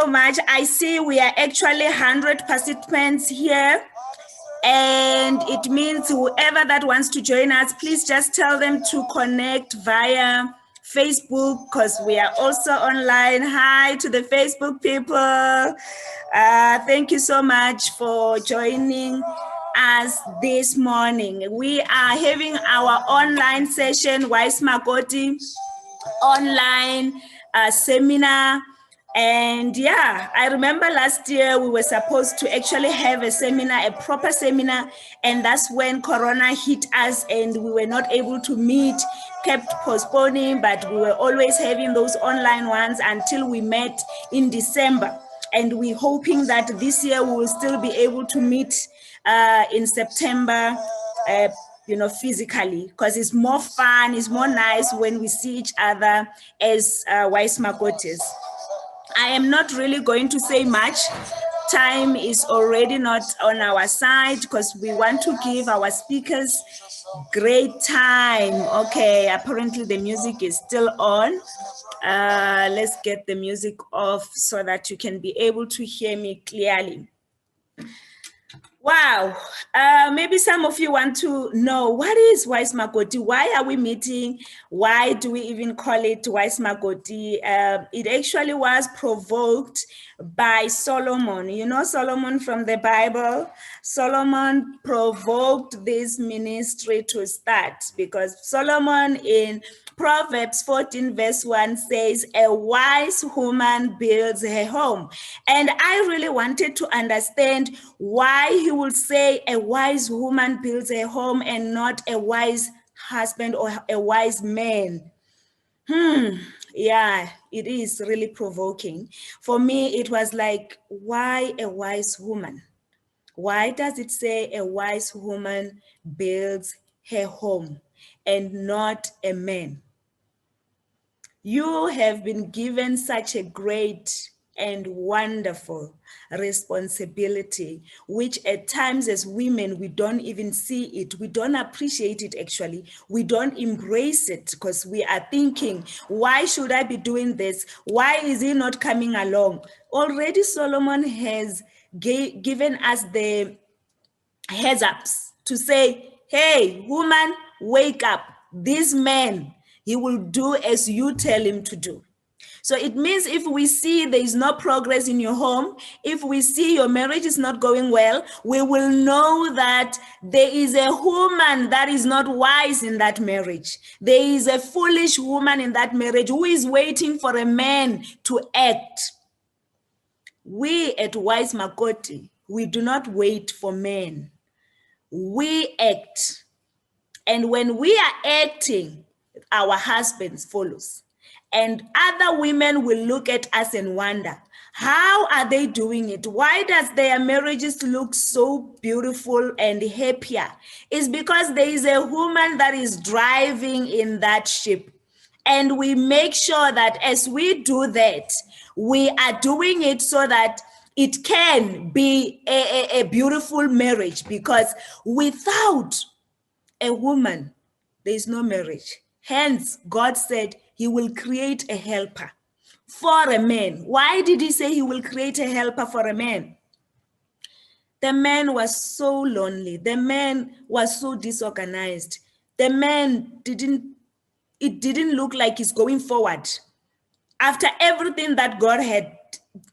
much. I see we are actually 100 participants here. And it means whoever that wants to join us, please just tell them to connect via Facebook, because we are also online. Hi to the Facebook people. Thank you so much for joining us this morning. We are having our online session, WiseMakoti online seminar. And yeah, I remember last year we were supposed to actually have a seminar, a proper seminar, and that's when Corona hit us and we were not able to meet, kept postponing, but we were always having those online ones until we met in December. And we're hoping that this year we will still be able to meet in September, physically, because it's more fun, it's more nice when we see each other as WiseMakotis. I am not really going to say much. Time is already not on our side because we want to give our speakers great time. Okay, apparently the music is still on. Let's get the music off so that you can be able to hear me clearly. Wow, maybe some of you want to know, what is WiseMakoti? Why are we meeting? Why do we even call it WiseMakoti? It actually was provoked by Solomon. You know Solomon from the Bible? Solomon provoked this ministry to start because Solomon in Proverbs 14 verse 1 says, a wise woman builds her home. And I really wanted to understand why he will say a wise woman builds her home and not a wise husband or a wise man. Yeah, it is really provoking. For me, it was like, why a wise woman? Why does it say a wise woman builds her home and not a man? You have been given such a great and wonderful responsibility, which at times as women, we don't even see it. We don't appreciate it actually. We don't embrace it because we are thinking, why should I be doing this? Why is he not coming along? Already Solomon has given us the heads ups to say, hey, woman, wake up. This man, he will do as you tell him to do. So it means if we see there is no progress in your home, if we see your marriage is not going well, we will know that there is a woman that is not wise in that marriage. There is a foolish woman in that marriage who is waiting for a man to act. We at WiseMakoti, we do not wait for men. We act. And when we are acting, our husbands follows. And other women will look at us and wonder, how are they doing it? Why does their marriages look so beautiful and happier? It's because there is a woman that is driving in that ship. And we make sure that as we do that, we are doing it so that it can be a beautiful marriage, because without a woman, there is no marriage. Hence, God said he will create a helper for a man. Why did he say he will create a helper for a man? The man was so lonely. The man was so disorganized. The man it didn't look like he's going forward. After everything that God had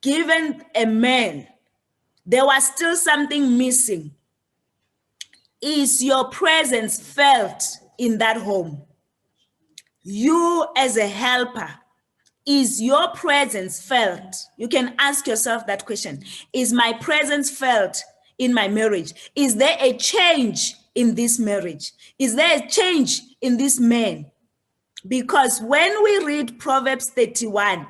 given a man, there was still something missing. Is your presence felt in that home? You as a helper, is your presence felt? You can ask yourself that question. Is my presence felt in my marriage? Is there a change in this marriage? Is there a change in this man? Because when we read Proverbs 31,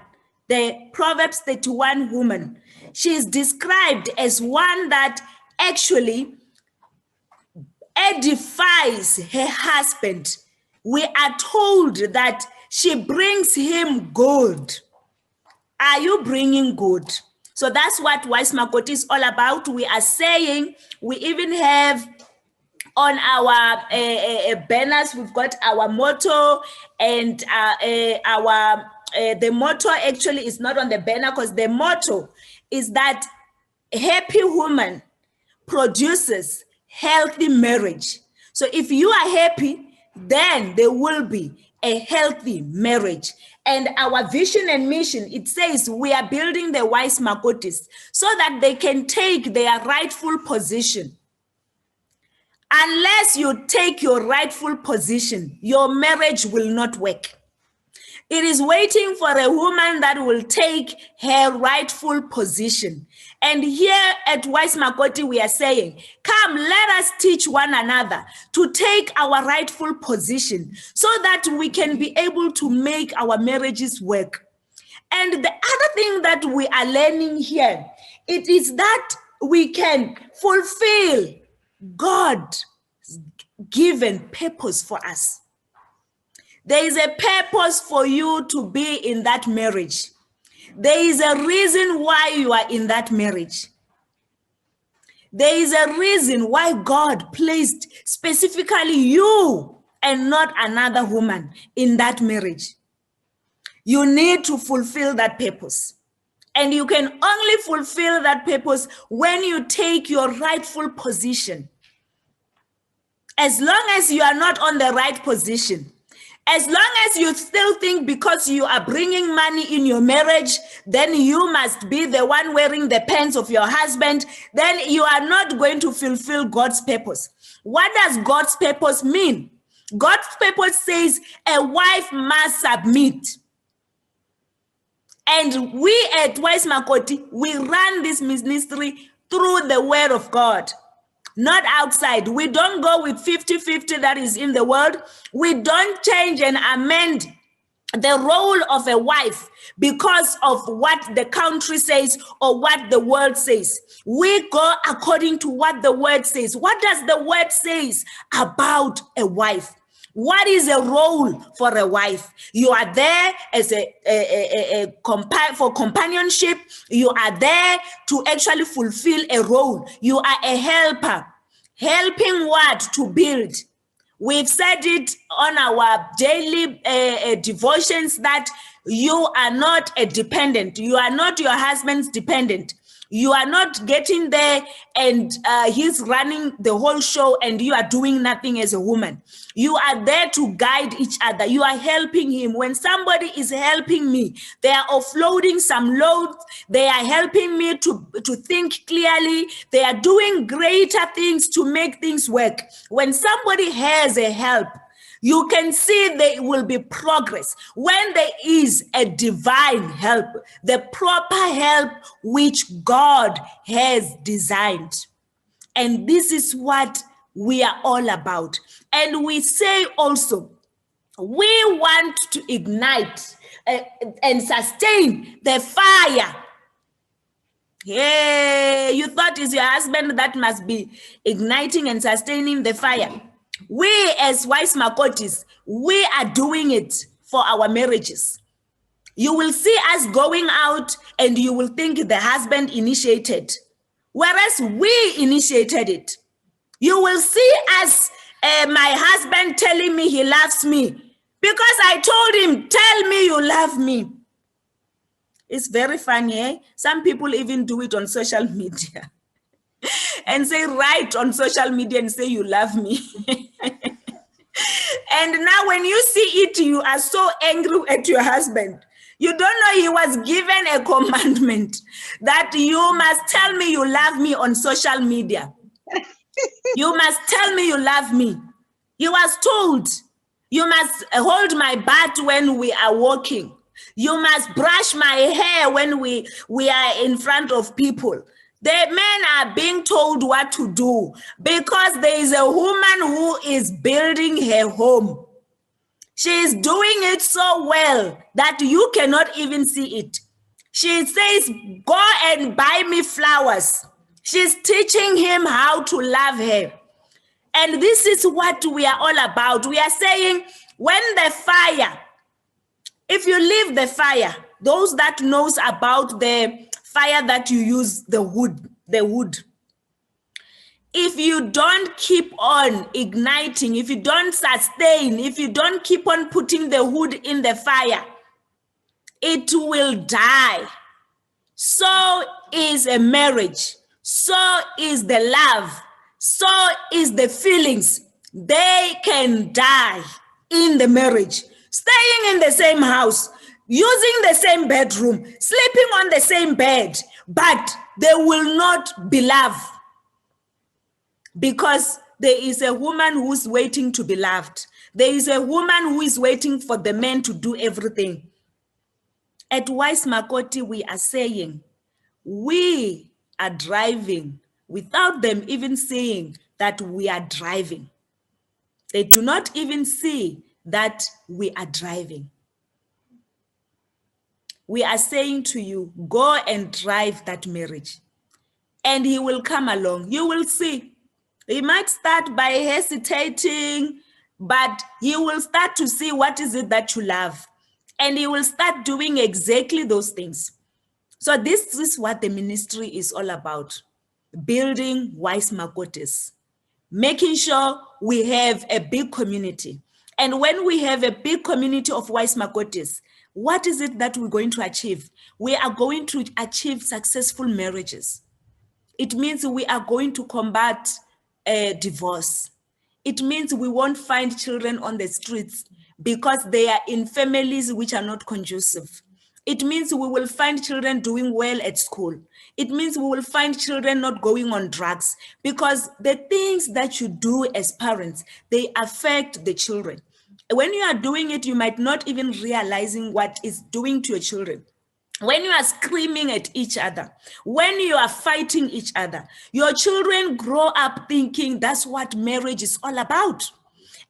the Proverbs 31 woman, she is described as one that actually edifies her husband. We are told that she brings him good. Are you bringing good? So that's what WiseMakoti is all about. We are saying, we even have on our banners, we've got our motto and our the motto actually is not on the banner, because the motto is that happy woman produces healthy marriage. So if you are happy, then there will be a healthy marriage. And our vision and mission, it says we are building the wise Makotis so that they can take their rightful position. Unless you take your rightful position, your marriage will not work. It is waiting for a woman that will take her rightful position. And here at WiseMakoti, we are saying, come, let us teach one another to take our rightful position so that we can be able to make our marriages work. And the other thing that we are learning here, it is that we can fulfill God's given purpose for us. There is a purpose for you to be in that marriage. There is a reason why you are in that marriage. There is a reason why God placed specifically you and not another woman in that marriage. You need to fulfill that purpose. And you can only fulfill that purpose when you take your rightful position. As long as you are not on the right position, as long as you still think because you are bringing money in your marriage, then you must be the one wearing the pants of your husband, then you are not going to fulfill God's purpose. What does God's purpose mean? God's purpose says a wife must submit. And we at WiseMakoti, we run this ministry through the word of God. Not outside. We don't go with 50-50 that is in the world. We don't change and amend the role of a wife because of what the country says or what the world says. We go according to what the word says. What does the word says about a wife? What is a role for a wife? You are there as for companionship. You are there to actually fulfill a role. You are a helper. Helping what? To build. We've said it on our daily devotions that you are not a dependent. You are not your husband's dependent. You are not getting there and he's running the whole show and you are doing nothing as a woman. You are there to guide each other. You are helping him. When somebody is helping me, they are offloading some loads. They are helping me to think clearly. They are doing greater things to make things work. When somebody has a help, you can see there will be progress when there is a divine help, the proper help which God has designed. And this is what we are all about. And we say also, we want to ignite and sustain the fire. Yeah, you thought it's your husband that must be igniting and sustaining the fire. We as WiseMakotis, we are doing it for our marriages. You will see us going out and you will think the husband initiated, whereas we initiated it. You will see us, my husband telling me he loves me because I told him, tell me you love me. It's very funny, eh? Some people even do it on social media. And say, write on social media and say, you love me. And now when you see it, you are so angry at your husband. You don't know he was given a commandment that you must tell me you love me on social media. You must tell me you love me. He was told, you must hold my butt when we are walking. You must brush my hair when we are in front of people. The men are being told what to do because there is a woman who is building her home. She is doing it so well that you cannot even see it. She says, go and buy me flowers. She's teaching him how to love her. And this is what we are all about. We are saying, when the fire, if you leave the fire, those that knows about the fire that you use, the wood. If you don't keep on igniting, if you don't sustain, if you don't keep on putting the wood in the fire, it will die. So is a marriage. So is the love. So is the feelings. They can die in the marriage. Staying in the same house, using the same bedroom, sleeping on the same bed, but they will not be loved. Because there is a woman who's waiting to be loved. There is a woman who is waiting for the man to do everything. At WiseMakoti, we are saying, we are driving without them even seeing that we are driving. They do not even see that we are driving. We are saying to you, go and drive that marriage. And he will come along. You will see. He might start by hesitating, but he will start to see what is it that you love. And he will start doing exactly those things. So this is what the ministry is all about. Building WiseMakotis. Making sure we have a big community. And when we have a big community of WiseMakotis, what is it that we're going to achieve? We are going to achieve successful marriages. It means we are going to combat divorce. It means we won't find children on the streets because they are in families which are not conducive. It means we will find children doing well at school. It means we will find children not going on drugs because the things that you do as parents, they affect the children. When you are doing it, you might not even realizing what it's doing to your children. When you are screaming at each other, when you are fighting each other, your children grow up thinking that's what marriage is all about.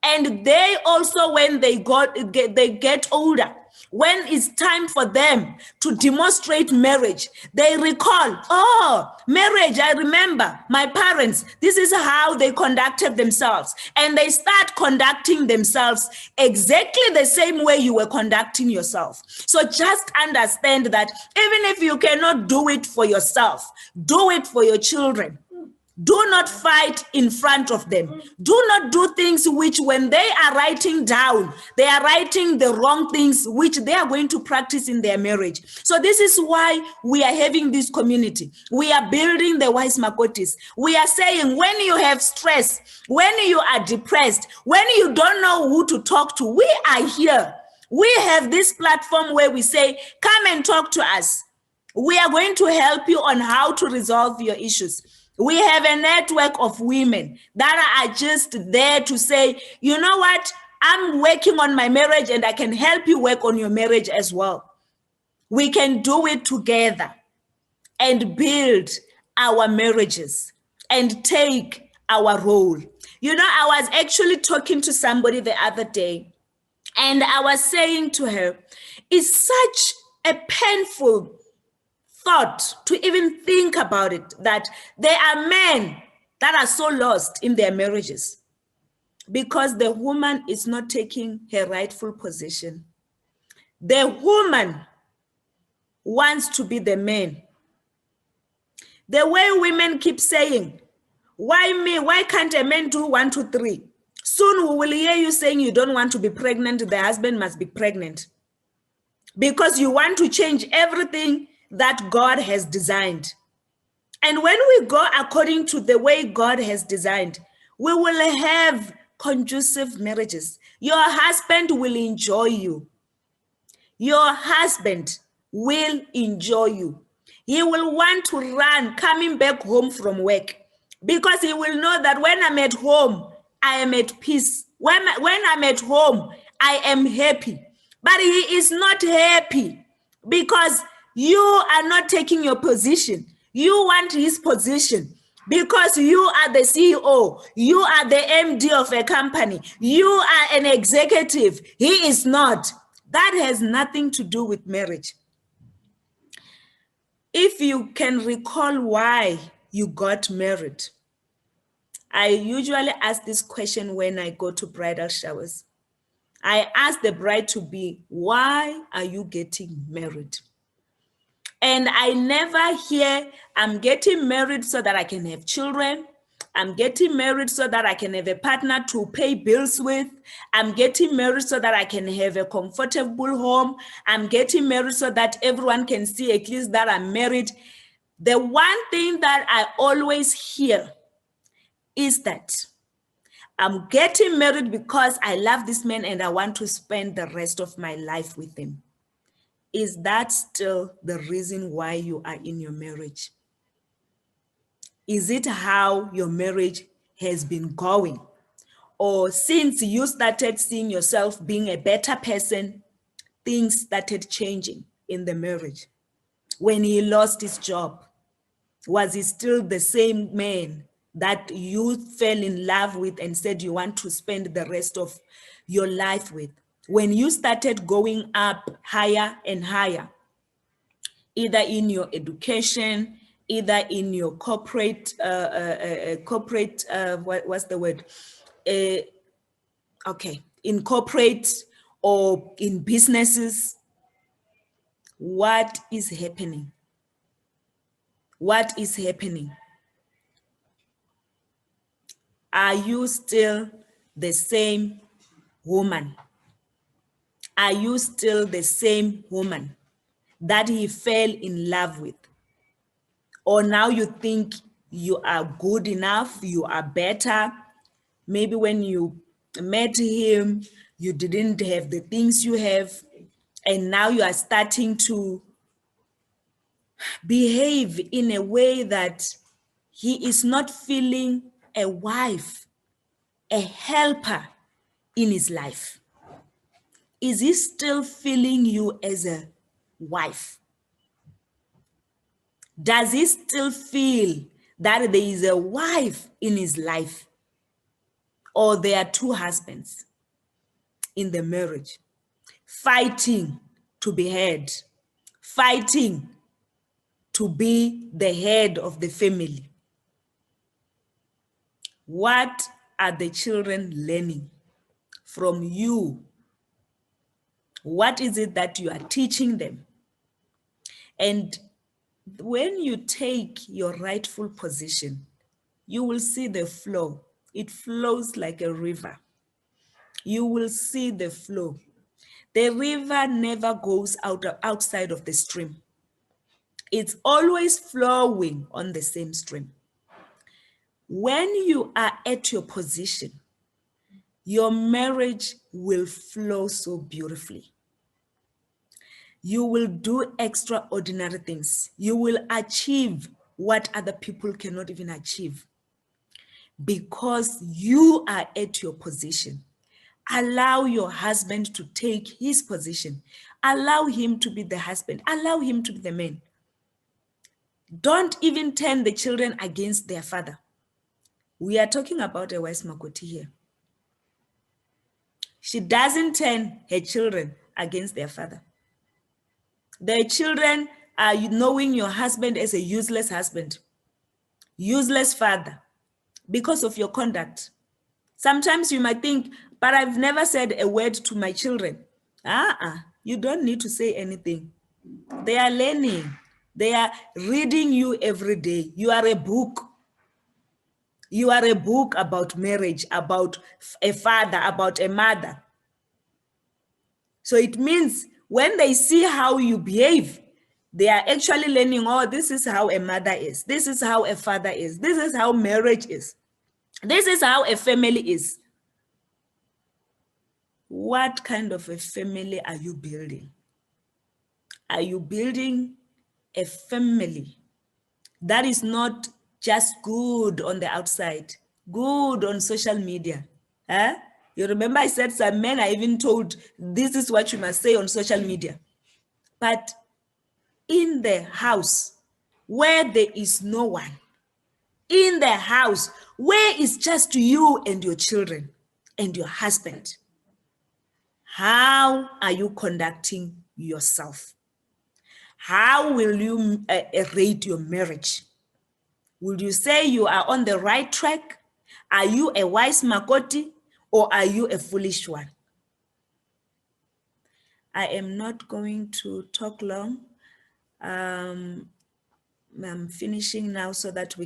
And they also, when they get older, when it's time for them to demonstrate marriage, they recall, oh, marriage, I remember my parents, this is how they conducted themselves. And they start conducting themselves exactly the same way you were conducting yourself. So just understand that even if you cannot do it for yourself, do it for your children. Do not fight in front of them. Do not do things which when they are writing down, they are writing the wrong things which they are going to practice in their marriage. So this is why we are having this community. We are building the WiseMakotis. We are saying when you have stress, when you are depressed, when you don't know who to talk to, we are here. We have this platform where we say, come and talk to us. We are going to help you on how to resolve your issues. We have a network of women that are just there to say, you know what, I'm working on my marriage and I can help you work on your marriage as well. We can do it together and build our marriages and take our role. You know, I was actually talking to somebody the other day and I was saying to her, it's such a painful thought to even think about it, that there are men that are so lost in their marriages because the woman is not taking her rightful position. The woman wants to be the man. The way women keep saying, why me? Why can't a man do 1, 2, 3? Soon we will hear you saying you don't want to be pregnant, the husband must be pregnant. Because you want to change everything that God has designed. And when we go according to the way God has designed, we will have conducive marriages. Your husband will enjoy you. Your husband will enjoy you. He will want to run coming back home from work because he will know that when I'm at home, I am at peace. When I'm at home, I am happy. But he is not happy because you are not taking your position. You want his position because you are the CEO. You are the MD of a company. You are an executive. He is not. That has nothing to do with marriage. If you can recall why you got married, I usually ask this question when I go to bridal showers. I ask the bride to be, why are you getting married? And I never hear, I'm getting married so that I can have children. I'm getting married so that I can have a partner to pay bills with. I'm getting married so that I can have a comfortable home. I'm getting married so that everyone can see at least that I'm married. The one thing that I always hear is that I'm getting married because I love this man and I want to spend the rest of my life with him. Is that still the reason why you are in your marriage? Is it how your marriage has been going? Or since you started seeing yourself being a better person, things started changing in the marriage? When he lost his job, was he still the same man that you fell in love with and said you want to spend the rest of your life with? When you started going up higher and higher, either in your education, either in your corporate, what's the word? Okay, in corporate or in businesses, what is happening? What is happening? Are you still the same woman? Are you still the same woman that he fell in love with? Or now you think you are good enough, you are better? Maybe when you met him, you didn't have the things you have, and now you are starting to behave in a way that he is not feeling a wife, a helper in his life. Is he still feeling you as a wife? Does he still feel that there is a wife in his life? Or there are two husbands in the marriage, fighting to be heard, fighting to be the head of the family? What are the children learning from you? What is it that you are teaching them? And when you take your rightful position, you will see the flow. It flows like a river. You will see the flow. The river never goes outside of the stream. It's always flowing on the same stream. When you are at your position, your marriage will flow so beautifully. You will do extraordinary things. You will achieve what other people cannot even achieve because you are at your position. Allow your husband to take his position. Allow him to be the husband. Allow him to be the man. Don't even turn the children against their father. We are talking about a WiseMakoti here. She doesn't turn her children against their father. The children are knowing your husband as a useless husband, useless father, because of your conduct. Sometimes you might think, but I've never said a word to my children. You don't need to say anything. They are learning. They are reading you every day. You are a book. You are a book about marriage, about a father, about a mother. So it means when they see how you behave, they are actually learning, oh, this is how a mother is. This is how a father is. This is how marriage is. This is how a family is. What kind of a family are you building? Are you building a family that is not just good on the outside, good on social media? Huh? You remember I said some men are even told, this is what you must say on social media. But in the house where there is no one, in the house where it's just you and your children and your husband, how are you conducting yourself? How will you rate your marriage? Will you say you are on the right track? Are you a WiseMakoti or are you a foolish one? I am not going to talk long. I'm finishing now so that we